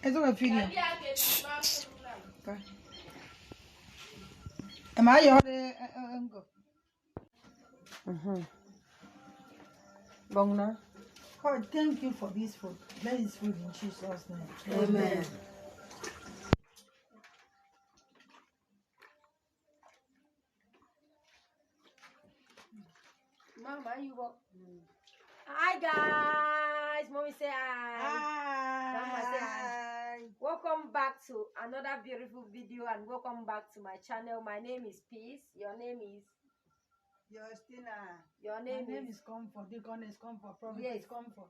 It's a video. Am I your Bongna. God, thank you for this food. Bless this food in Jesus' name. Amen. Mama, you walk. Hi guys, mommy say hi. Mama say hi. Welcome back to another beautiful video and welcome back to my channel. My name is Peace. Your name is Justina. Your My name name is Comfort. Deacon is Comfort. Prophet Yes. is Comfort.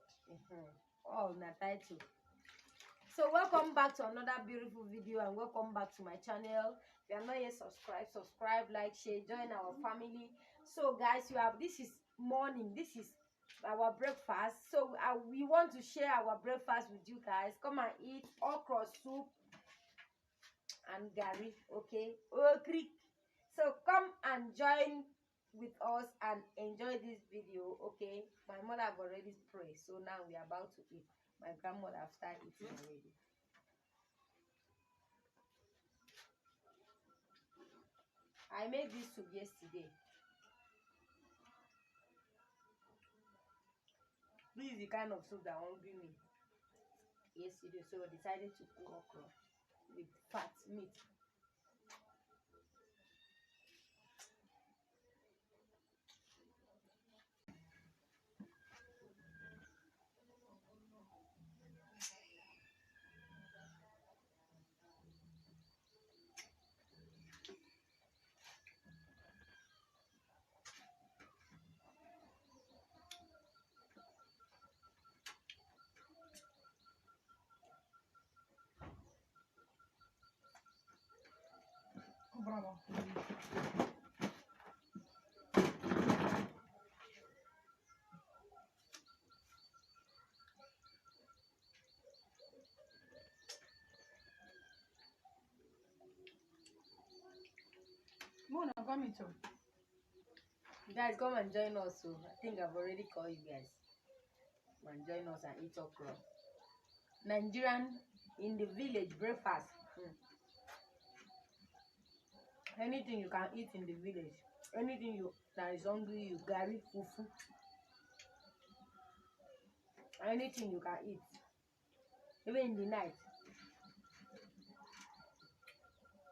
Oh, na title. So welcome back to another beautiful video and welcome back to my channel. If you are not yet subscribed, subscribe, like, share, join our family. So guys, this is morning. This is our breakfast. So we want to share our breakfast with you guys. Come and eat okra soup and gari, okay? Okri. So come and join with us and enjoy this video, okay? My mother have already prayed, so now we are about to eat. My grandmother have started eating already. I made this soup yesterday. This is the kind of soup that hungry me yesterday, so I decided to cook okra with fat meat. Oh, bravo. Mona, come too. Guys, come and join us. So I think I've already called you guys. Come and join us and eat okra. Nigerian in the village breakfast. Anything you can eat in the village. Anything you that is hungry, you gari, fufu. Anything you can eat. Even in the night.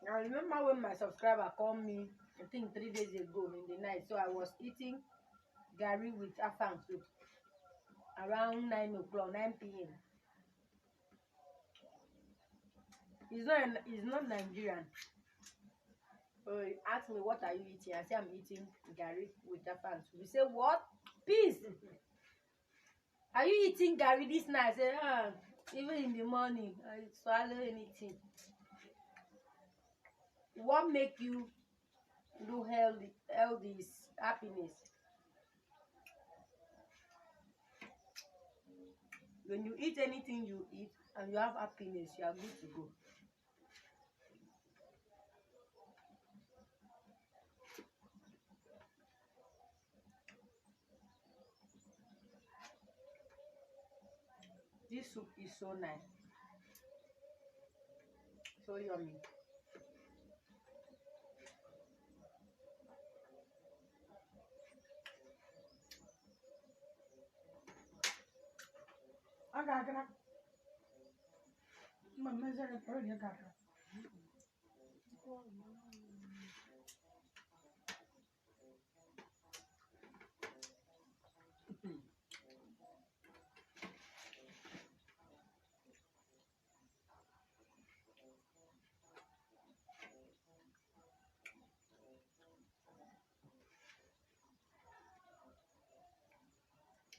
I remember when my subscriber called me, I think 3 days ago in the night. So I was eating gari with afang soup around 9 o'clock, 9 p.m. It's not Nigerian. So he asked me, what are you eating? I say I'm eating gari with afang soup. He said, what? Peace. Are you eating gari this night? I said, even in the morning, I swallow anything. What make you do healthy? Healthy is happiness. When you eat anything you eat and you have happiness, you are good to go. This soup is so nice. So yummy. Agakra. Mama said it's already agakra.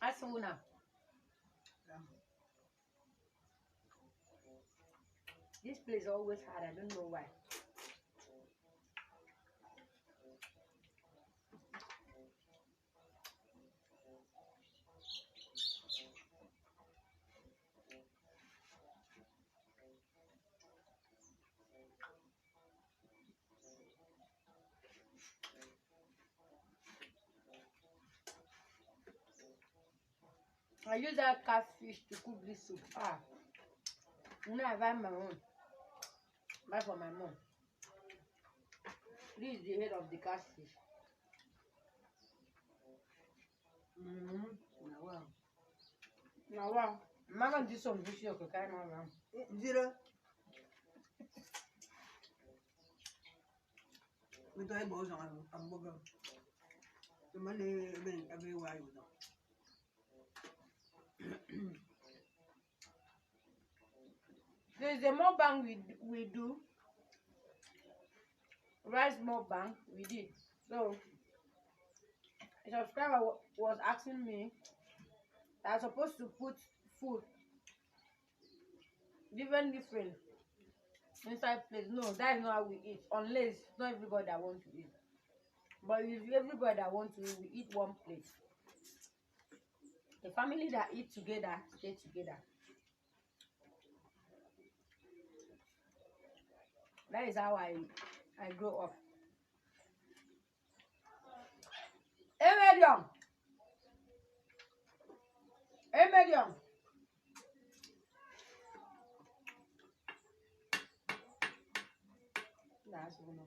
Asuna. This place is always hard. I don't know why. I use that catfish to cook this soup. Now I buy my own. Buy for my mom. This is the head of the catfish. Now wow. Mama do some fish okay, kind of. Zero. We try both on hamburger. The money been everywhere you know. There's a mukbang we do. Rice mukbang we did. So a subscriber was asking me that I'm supposed to put food different inside plate. No, that is not how we eat. Unless not everybody that want to eat. But if everybody that want to eat, we eat one plate. The family that eat together stay together. That is how I grow up. Hey, medium. Hey, medium. That's one of them.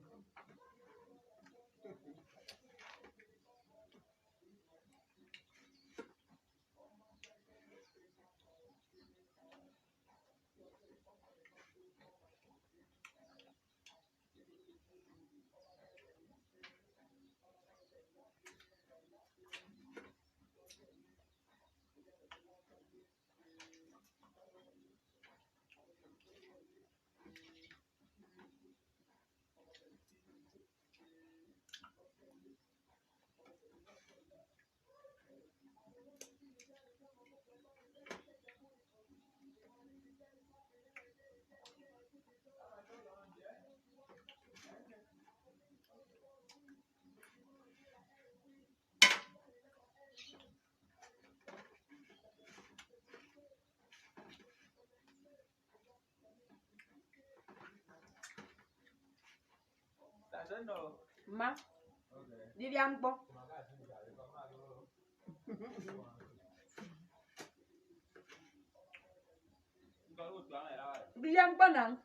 Ma, did you ambo? Did you ambo now?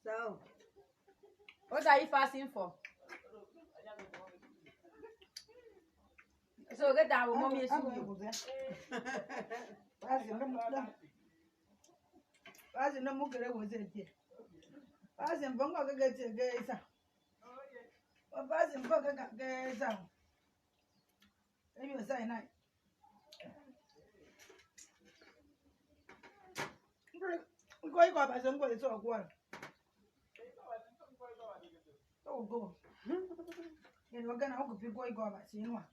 So, What are you fasting for? So get that mommy is you. Basi no mukere wozetie. Basi mbongo kagete gesa. Basi mbongo kagesa. Ebi sai nai. Ngo iko basi ngo eso kwa. Oh go. Ni wagana uko pigwa iko basi inwa.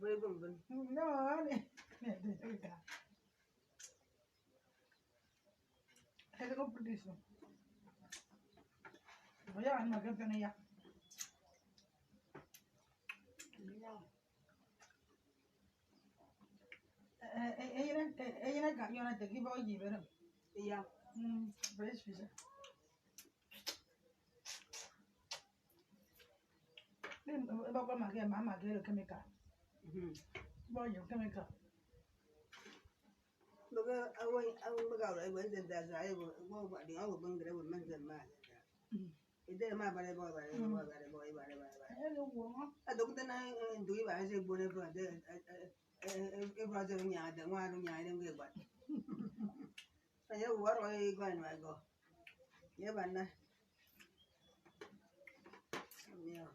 very good. No, ne. Kaya ko produce. Voy a ver qué ya. Ella ka yo na te gibo yi bere. Yeah. Fresh fish. Ni ba ko ma ke chemical. Bo yo chemical. Look, I look out. I went in that. I will go the other one that I would mention man. It didn't matter about it. I don't think I do it. I say, whatever. If I don't know, I don't get what. I know what I going to go. Yeah, but yeah.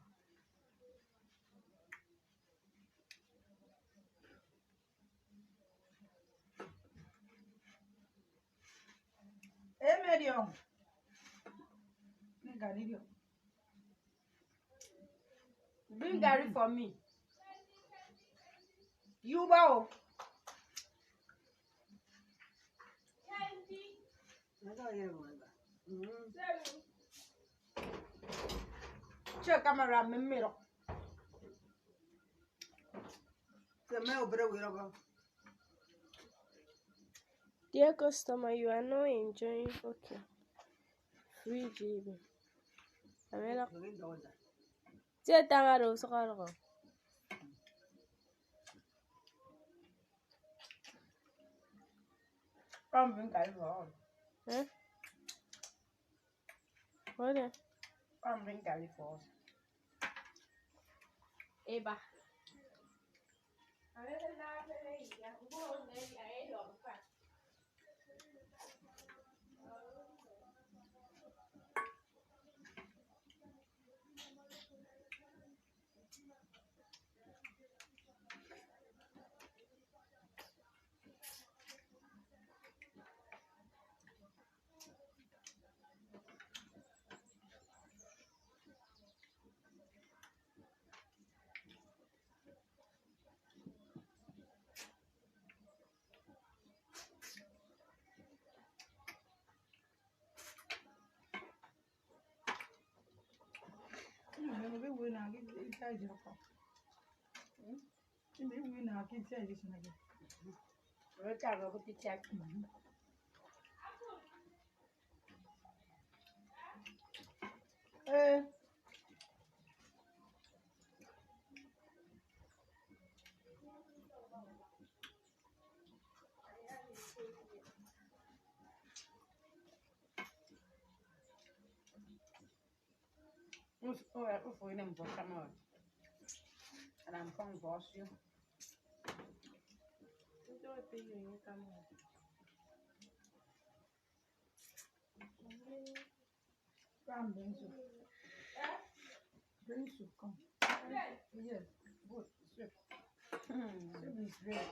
Medium. Bring Gary for me. You bow. Check camera, me mirror. Dear customer, you are now enjoying free GB. Amela. Tia tangaro sokaro. Come bring curry for us. Eh? What then? Come bring curry for us. Eba. Maybe we now get it. Maybe we now get it. We're going to check. For them for come on. And I'm coming for you. Come, bring soup. Bring soup, come. Yes, good. Soup. Soup is great.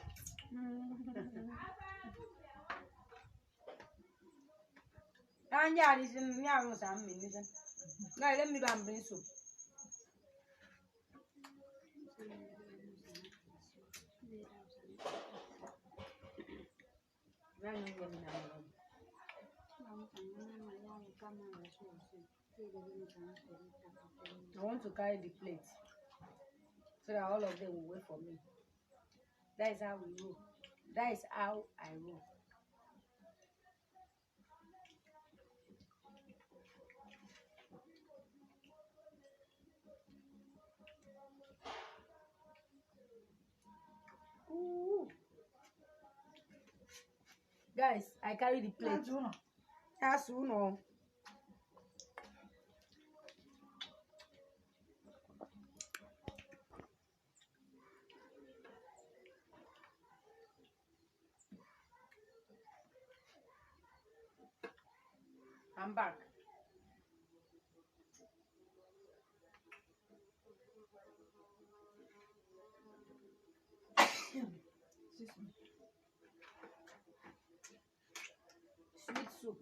And yeah, this is now some minutes. Now let me go and bring soup. I want to carry the plate so that all of them will wait for me. That is how we roll. That is how I roll. Ooh. Guys, I carry the plate. That's who know. I'm back. Sweet soup.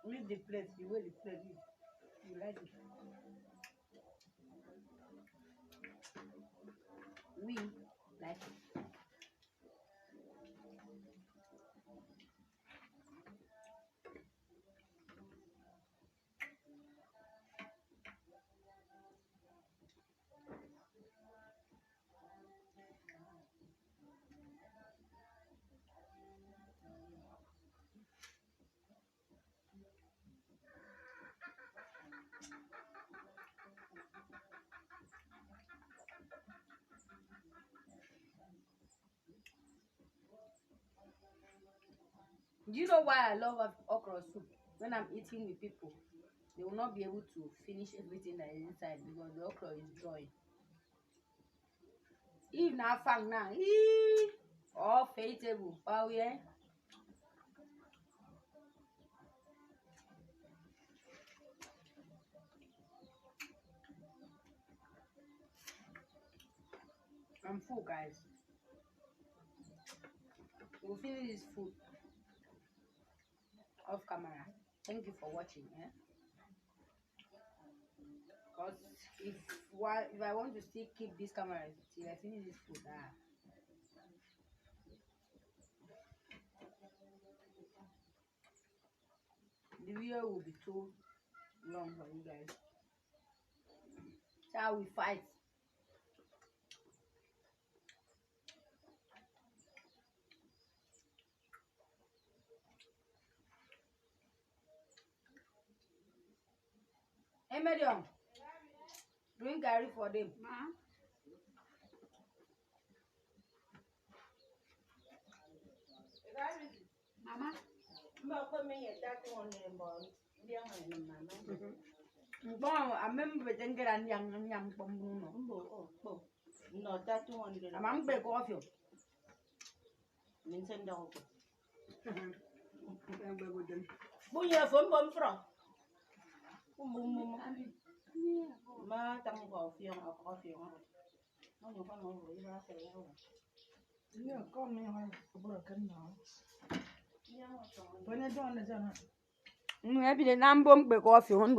Leave the plate the way the plate is. You like it. We like it. Do you know why I love okra soup? When I'm eating with people, they will not be able to finish everything that is inside because the okra is dry. If not fang now, or vegetable, oh yeah. I'm full, guys. We'll finish this food off camera. Thank you for watching. Because if I want to still keep this camera till I finish this food, the video will be too long for you guys. That's how we fight. Hey, Medium. Bring curry for them. Mama. I remember then get a young bamboo. No, that one. I'm big off you. Vincent dog. Bố giờ phun bơm phở. Ma tăng vào phiền ở có phiền không? Nó nhiều con ngồi ra sẽ đâu. Nhiều con này hoa bữa cân nó. Bữa nay cho nó. Maybe the number big off you on